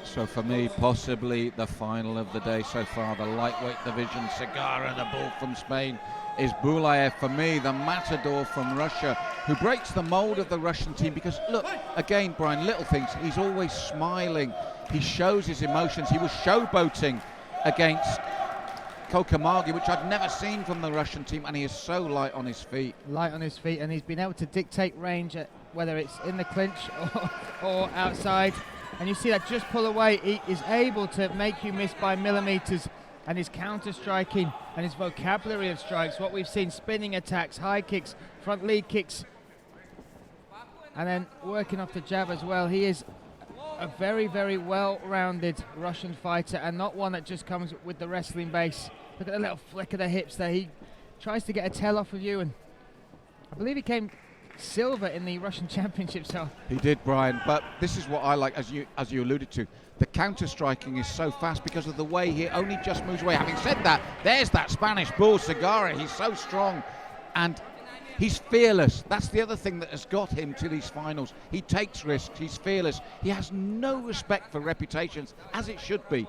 So for me, possibly the final of the day so far, the lightweight division. Segara, the bull from Spain, Isbulaev, for me, the matador from Russia, who breaks the mold of the Russian team. Because look, again, Brian, little things, he's always smiling. He shows his emotions. He was showboating against Kokomagi, which I've never seen from the Russian team, and he is so light on his feet. Light on his feet, and he's been able to dictate range, whether it's in the clinch or outside. And you see that just pull away, he is able to make you miss by millimeters, and his counter striking and his vocabulary of strikes, what we've seen, spinning attacks, high kicks, front lead kicks, and then working off the jab as well. He is a very, very well-rounded Russian fighter, and not one that just comes with the wrestling base. Look at the little flick of the hips there. He tries to get a tell off of you, and I believe he came silver in the Russian Championship. So he did, Brian, but this is what I like, as you alluded to. The counter striking is so fast because of the way he only just moves away. Having said that, there's that Spanish bull, Segara. He's so strong, and he's fearless. That's the other thing that has got him to these finals. He takes risks, he's fearless. He has no respect for reputations, as it should be.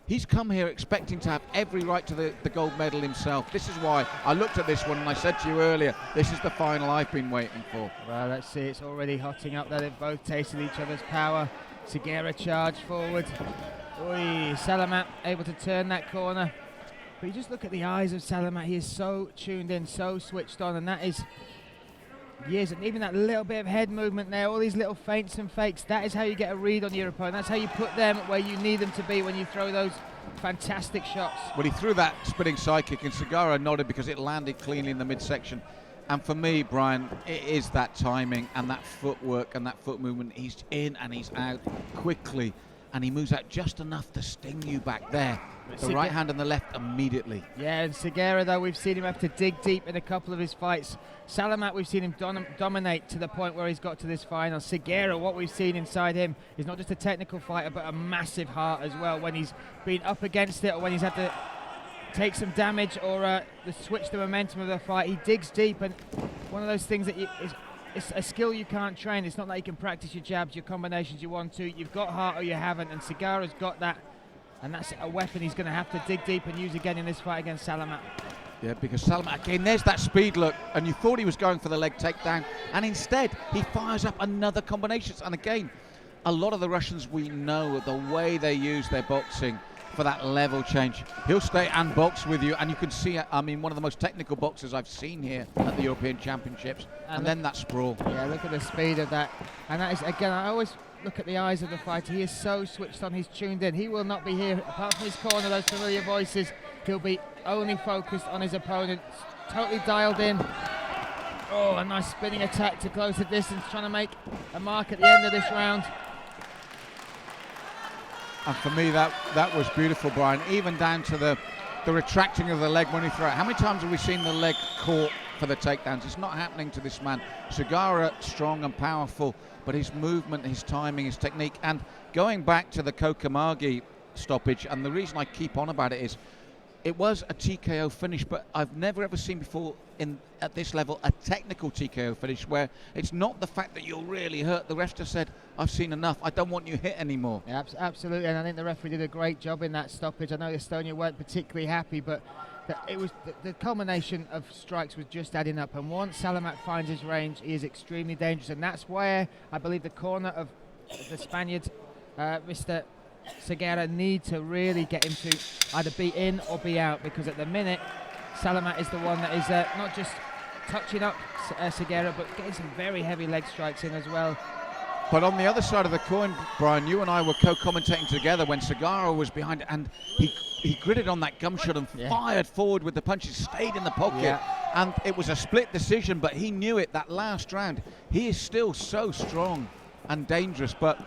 He's come here expecting to have every right to the gold medal himself. This is why I looked at this one and I said to you earlier, this is the final I've been waiting for. Well, let's see, it's already hotting up there. They've both tasted each other's power. Segara charged forward. Oi, Salamat able to turn that corner. But you just look at the eyes of Salamat. He is so tuned in, so switched on, and that is years. And even that little bit of head movement there, all these little feints and fakes, that is how you get a read on your opponent. That's how you put them where you need them to be when you throw those fantastic shots. Well, he threw that spinning side kick, and Segara nodded because it landed cleanly in the midsection. And for me, Brian, it is that timing and that footwork and that foot movement. He's in and he's out quickly, and he moves out just enough to sting you back there. The right hand and the left immediately. Yeah, and Segara, though, we've seen him have to dig deep in a couple of his fights. Salamat, we've seen him dominate to the point where he's got to this final. Segara, what we've seen inside him is not just a technical fighter, but a massive heart as well. When he's been up against it, or when he's had to take some damage, or switch the momentum of the fight, he digs deep. And one of those things that it's a skill you can't train. It's not like you can practice your jabs, your combinations you want to. You've got heart or you haven't, and Segara's got that. And that's a weapon he's going to have to dig deep and use again in this fight against Salamat. Yeah, because Salamat, again, there's that speed look, and you thought he was going for the leg takedown, and instead he fires up another combination. And again, a lot of the Russians, we know the way they use their boxing for that level change. He'll stay and box with you, and you can see, I mean, one of the most technical boxers I've seen here at the European Championships, and then that sprawl. Yeah, look at the speed of that. And that is, again, I always look at the eyes of the fighter. He is so switched on, he's tuned in. He will not be here, apart from his corner, those familiar voices. He'll be only focused on his opponent, totally dialed in. Oh, a nice spinning attack to close the distance, trying to make a mark at the end of this round. And for me, that was beautiful, Brian, even down to the retracting of the leg when he threw it. How many times have we seen the leg caught for the takedowns? It's not happening to this man. Segara, strong and powerful, but his movement, his timing, his technique. And going back to the Kokomagi stoppage, and the reason I keep on about it is, it was a TKO finish, but I've never ever seen before at this level a technical TKO finish where it's not the fact that you're really hurt. The ref just said, I've seen enough, I don't want you hit anymore. Yeah, absolutely, and I think the referee did a great job in that stoppage. I know Estonia weren't particularly happy, but it was the culmination of strikes was just adding up, and once Salamat finds his range, he is extremely dangerous, and that's where I believe the corner of the Spaniard, Mr. Segara, need to really get him to either be in or be out, because at the minute Salamat is the one that is not just touching up Segara, but getting some very heavy leg strikes in as well. But on the other side of the coin, Brian, you and I were co-commentating together when Segara was behind, and he gritted on that gum shot and fired forward with the punches, stayed in the pocket, and it was a split decision, but he knew it that last round. He is still so strong and dangerous, but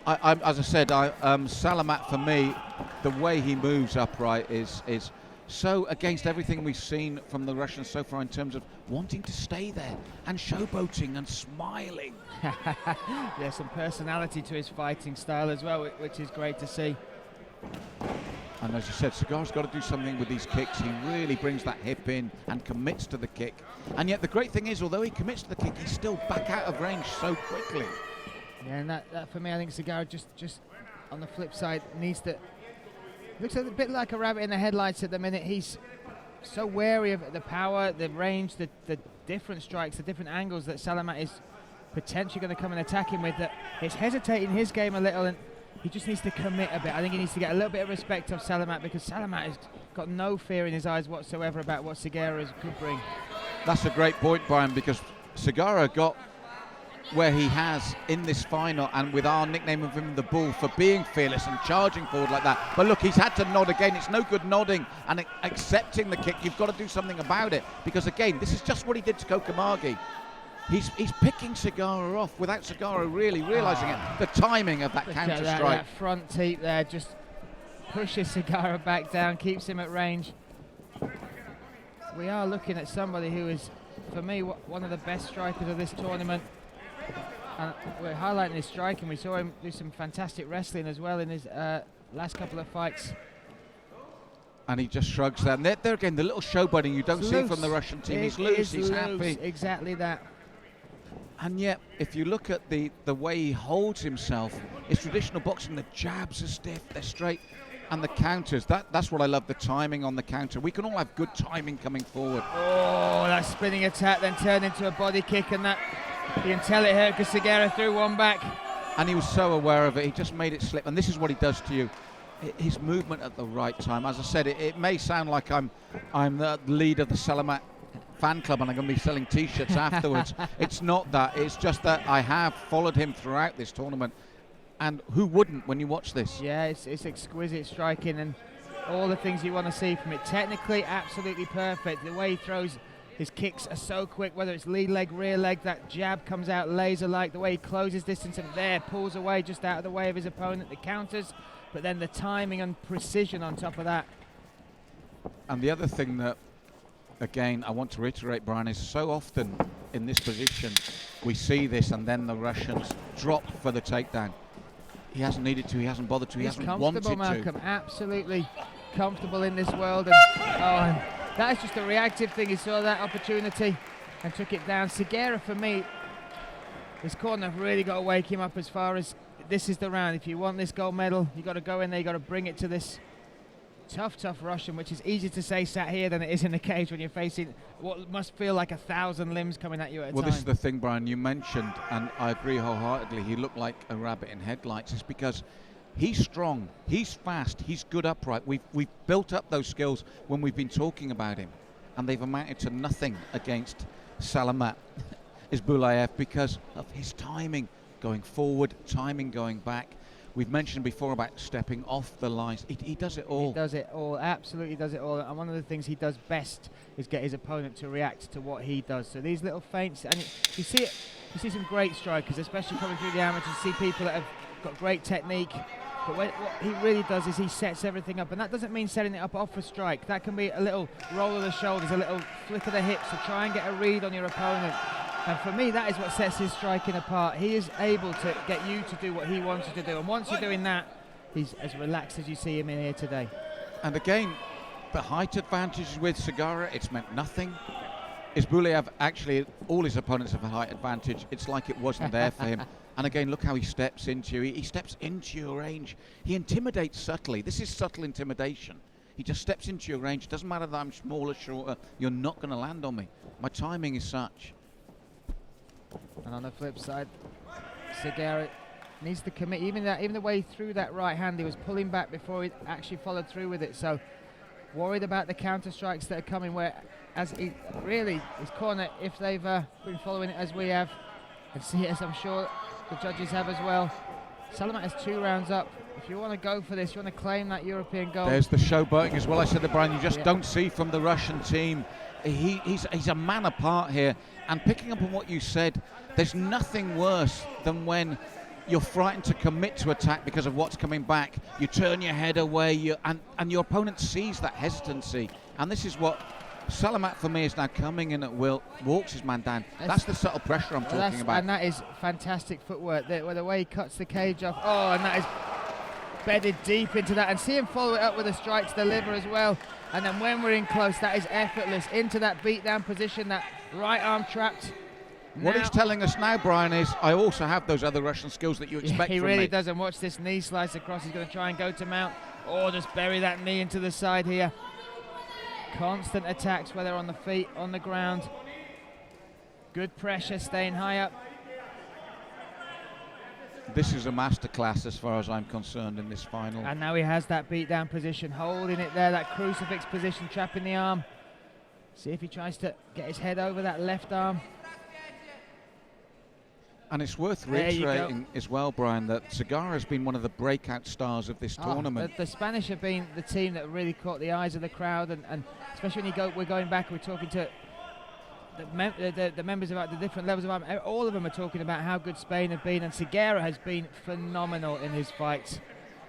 as I said, Salamat, for me, the way he moves upright is so against everything we've seen from the Russians so far in terms of wanting to stay there and showboating and smiling. Yeah, some personality to his fighting style as well, which is great to see. And as you said, Segara's got to do something with these kicks. He really brings that hip in and commits to the kick. And yet the great thing is, although he commits to the kick, he's still back out of range so quickly. Yeah, and that for me, I think Segara just on the flip side needs to. Looks a bit like a rabbit in the headlights at the minute. He's so wary of the power, the range, the different strikes, the different angles that Salamat is potentially going to come and attack him with, that it's hesitating his game a little, and he just needs to commit a bit. I think he needs to get a little bit of respect of Salamat, because Salamat has got no fear in his eyes whatsoever about what Segara could bring. That's a great point, Brian, because Segara got where he has in this final, and with our nickname of him the Bull, for being fearless and charging forward like that. But look, he's had to nod again. It's no good nodding and accepting the kick. You've got to do something about it, because again, this is just what he did to Kokomagi. He's picking Segara off without Segara really realising it. The timing of that counter strike. That front teep there just pushes Segara back down, keeps him at range. We are looking at somebody who is, for me, one of the best strikers of this tournament. And we're highlighting his striking. We saw him do some fantastic wrestling as well in his last couple of fights. And he just shrugs that. And there again, the little showboating you don't see from the Russian team. He's loose, he's happy. Exactly that. And yet, if you look at the way he holds himself, it's traditional boxing. The jabs are stiff, they're straight, and the counters. That's what I love, the timing on the counter. We can all have good timing coming forward. Oh, that spinning attack then turned into a body kick, and that you can tell it hurt because Segara threw one back. And he was so aware of it, he just made it slip. And this is what he does to you. His movement at the right time. As I said, it may sound like I'm the lead of the Salamat fan club and I'm going to be selling t-shirts afterwards. It's not that. It's just that I have followed him throughout this tournament. And who wouldn't when you watch this? Yeah, it's exquisite striking and all the things you want to see from it. Technically, absolutely perfect. The way he throws his kicks are so quick, whether it's lead leg, rear leg, that jab comes out laser-like. The way he closes distance and there, pulls away just out of the way of his opponent, the counters, but then the timing and precision on top of that. And the other thing that, again, I want to reiterate, Brian, is so often in this position we see this and then the Russians drop for the takedown. He hasn't needed to, he hasn't bothered to, he hasn't wanted to. Malcolm, absolutely comfortable in this world. And that is just a reactive thing. He saw that opportunity and took it down. Segara, for me, this corner have really got to wake him up as far as this is the round. If you want this gold medal, you've got to go in there, you've got to bring it to this tough Russian, which is easier to say sat here than it is in the cage when you're facing what must feel like 1,000 limbs coming at you at a time. Well, this is the thing, Brian, you mentioned, and I agree wholeheartedly, he looked like a rabbit in headlights. It's because he's strong, he's fast, he's good upright. We've built up those skills when we've been talking about him, and they've amounted to nothing against Salamat Isbulaev because of his timing going forward, timing going back. We've mentioned before about stepping off the lines. He does it all. He does it all, absolutely does it all. And one of the things he does best is get his opponent to react to what he does. So these little feints, and you see some great strikers, especially coming through the amateurs. You see people that have got great technique. But what he really does is he sets everything up. And that doesn't mean setting it up off a strike. That can be a little roll of the shoulders, a little flick of the hips to try and get a read on your opponent. And for me, that is what sets his striking apart. He is able to get you to do what he wants you to do. And once you're doing that, he's as relaxed as you see him in here today. And again, the height advantage with Segara, it's meant nothing. Isbulaev, actually, all his opponents have a height advantage. It's like it wasn't there for him. And again, look how he steps into you. He steps into your range. He intimidates subtly. This is subtle intimidation. He just steps into your range. It doesn't matter that I'm smaller, shorter. You're not going to land on me. My timing is such. And on the flip side, Segara needs to commit. Even the way he threw that right hand, he was pulling back before he actually followed through with it. So worried about the counter strikes that are coming. Where as he really his corner, if they've been following it as we have, and see as I'm sure the judges have as well. Salamat has 2 rounds up. If you want to go for this, you want to claim that European gold. There's the showboating as well. I said to Brian, you just don't see from the Russian team. He's a man apart here. And picking up on what you said, there's nothing worse than when you're frightened to commit to attack because of what's coming back. You turn your head away, and your opponent sees that hesitancy. And this is what Salamat, for me, is now coming in at will, walks his man down. That's the subtle pressure I'm talking about. And that is fantastic footwork. The way he cuts the cage off. Oh, and that is bedded deep into that. And see him follow it up with a strike to the liver as well. And then when we're in close, that is effortless into that beatdown position, that right arm trapped. What he's telling us now, Brian, is I also have those other Russian skills that you expect he from really me. does, and watch this knee slice across. He's going to try and go to mount, or just bury that knee into the side here. Constant attacks, whether on the feet, on the ground. Good pressure, staying high up. This is a masterclass as far as I'm concerned in this final. And now he has that beat-down position, holding it there, that crucifix position, trapping the arm. See if he tries to get his head over that left arm. And it's worth reiterating as well, Brian, that Segara has been one of the breakout stars of this tournament. The Spanish have been the team that really caught the eyes of the crowd, and especially when we're going back, we're talking to the members about the different levels of arm. All of them are talking about how good Spain have been, and Segara has been phenomenal in his fights.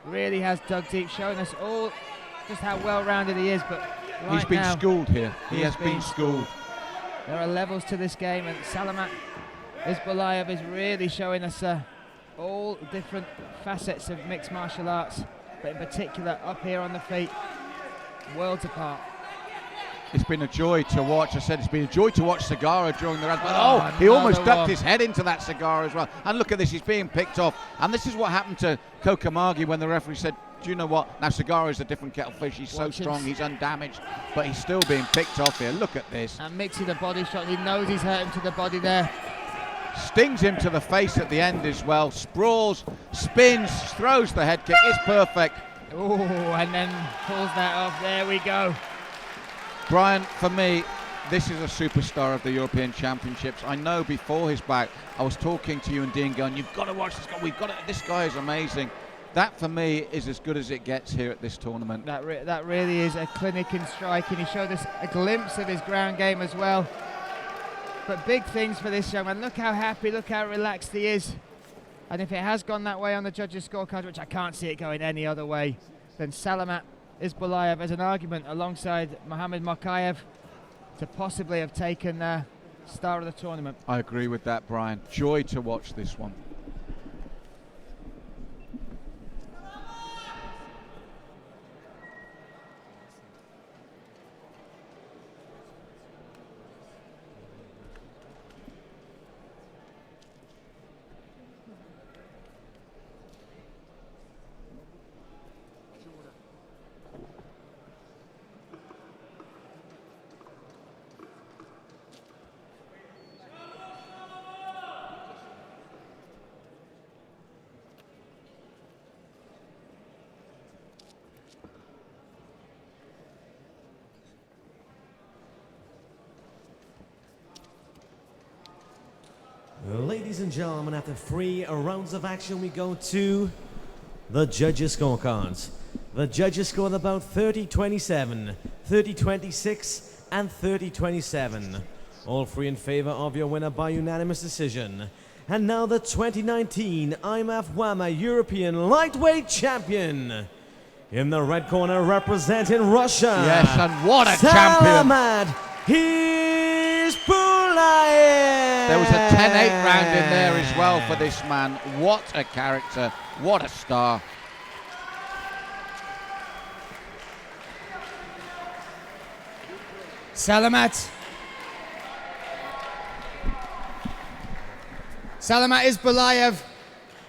Really has dug deep, showing us all just how well-rounded he is. But he's been schooled here. He has been schooled. There are levels to this game, and Salamat Isbulaev is really showing us all different facets of mixed martial arts, but in particular up here on the feet, worlds apart. It's been a joy to watch. I said it's been a joy to watch Segara during the round. But he almost ducked his head into that Segara as well. And look at this, he's being picked off. And this is what happened to Kokamagi when the referee said, do you know what? Now Segara is a different kettle of fish. He's so strong, he's undamaged, but he's still being picked off here. Look at this. And mixing the body shot, he knows he's hurt him to the body there. Stings him to the face at the end as well. Sprawls, spins, throws the head kick. It's perfect. Oh, and then pulls that off. There we go. Brian, for me, this is a superstar of the European Championships. I know before his bout, I was talking to you and Dean going, you've got to watch this guy. We've got to, this guy is amazing. That, for me, is as good as it gets here at this tournament. That really is a clinic in striking. He showed us a glimpse of his ground game as well. But big things for this young man. Look how happy, look how relaxed he is. And if it has gone that way on the judges' scorecard, which I can't see it going any other way, then Salamat Isbulaev has an argument alongside Mohamed Mokaev to possibly have taken star of the tournament. I agree with that, Brian. Joy to watch this one. Ladies and gentlemen, after 3 rounds of action, we go to the judges' scorecards. The judges scored about 30-27, 30-26, and 30-27. All 3 in favor of your winner by unanimous decision. And now the 2019 IMAF WAMA European Lightweight Champion. In the red corner, representing Russia. Yes, and what a champion. Salamat Isbulaev. There was a 10-8 round in there as well for this man. What a character, what a star. Salamat Isbulaev,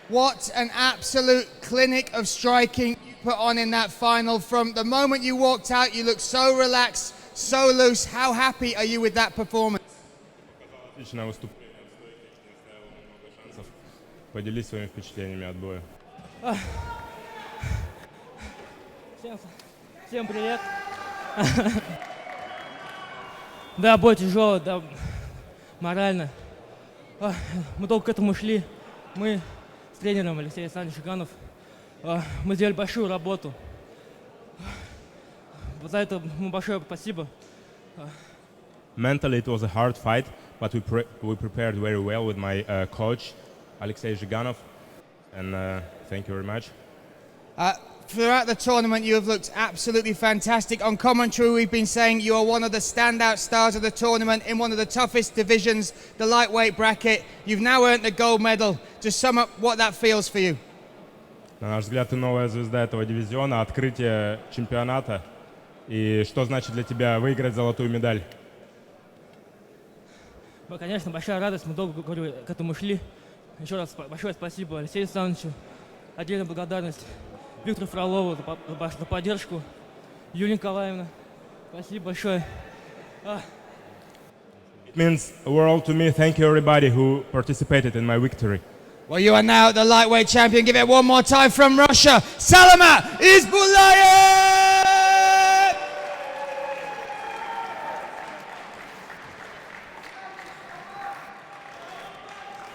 what an absolute clinic of striking you put on in that final. From the moment you walked out, you looked so relaxed, so loose. How happy are you with that performance? Отличное выступление, не оставило много шансов. Поделись своими впечатлениями от боя. Всем привет. Да, бой тяжелый, да, морально. Мы только к этому шли. Мы с тренером Алексеем Александровичем Жиганов, мы сделали большую работу. За это ему большое спасибо. Mentally, it was a hard fight, but we prepared very well with my coach, Alexei Zhiganov, and thank you very much. Throughout the tournament, you have looked absolutely fantastic. On commentary, we've been saying you are one of the standout stars of the tournament in one of the toughest divisions, the lightweight bracket. You've now earned the gold medal. Just sum up what that feels for you. На наш взгляд, ты новая звезда этого дивизиона, открытие чемпионата. И что значит для тебя выиграть золотую медаль? Конечно, большая радость, мы долго, говорю, к этому шли. Еще раз большое спасибо Алексею Александровичу. Отдельная благодарность Виктору Фролову за поддержку. Юлия Николаевна, спасибо большое. It means a world to me. Thank you everybody who participated in my victory. Well, you are now the lightweight champion. Give it one more time from Russia, Salamat Исбулаев!